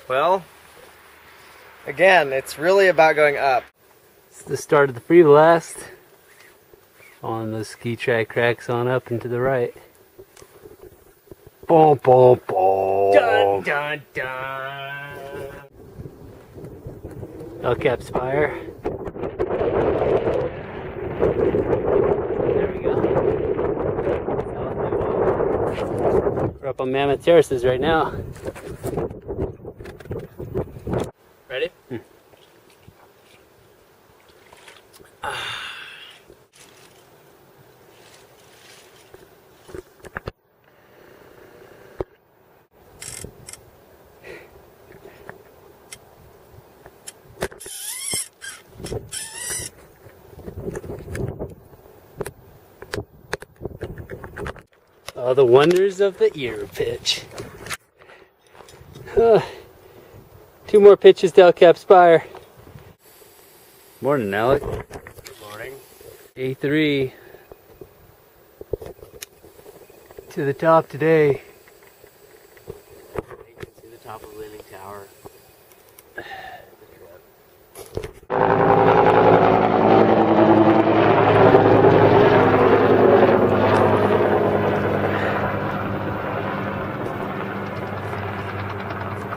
Well, again, it's really about going up. It's the start of the free blast. On the ski track cracks on up and to the right. Boom, boom, boom. Dun, dun, dun. El Cap Spire. There we go. Salathe Wall. We're up on Mammoth Terraces right now. Ready? All the wonders of the ear pitch. 2 more pitches to El Cap Spire. Morning, Alec. Good morning. A3 to the top today. You can see the top of Leaning Tower.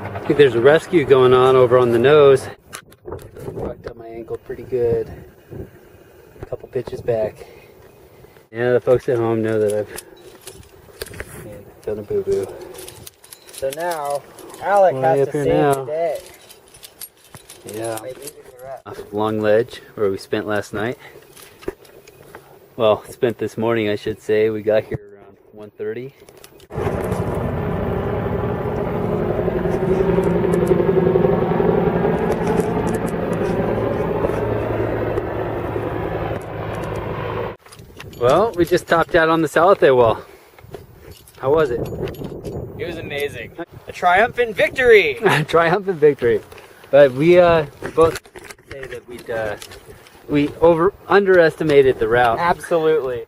I think there's a rescue going on over on the nose. Fucked up my ankle pretty good. A couple pitches back. Yeah, the folks at home know that I've done a boo-boo. So now, Alec has to save now. today. Yeah. Wait, leave it for rest. Off of Long Ledge, where we spent last night. Well, spent this morning, I should say. We got here around 1:30. Well, we just topped out on the Salathe Wall. How was it? It was amazing. A triumphant victory! Triumphant victory. But we both say that we underestimated the route. Absolutely.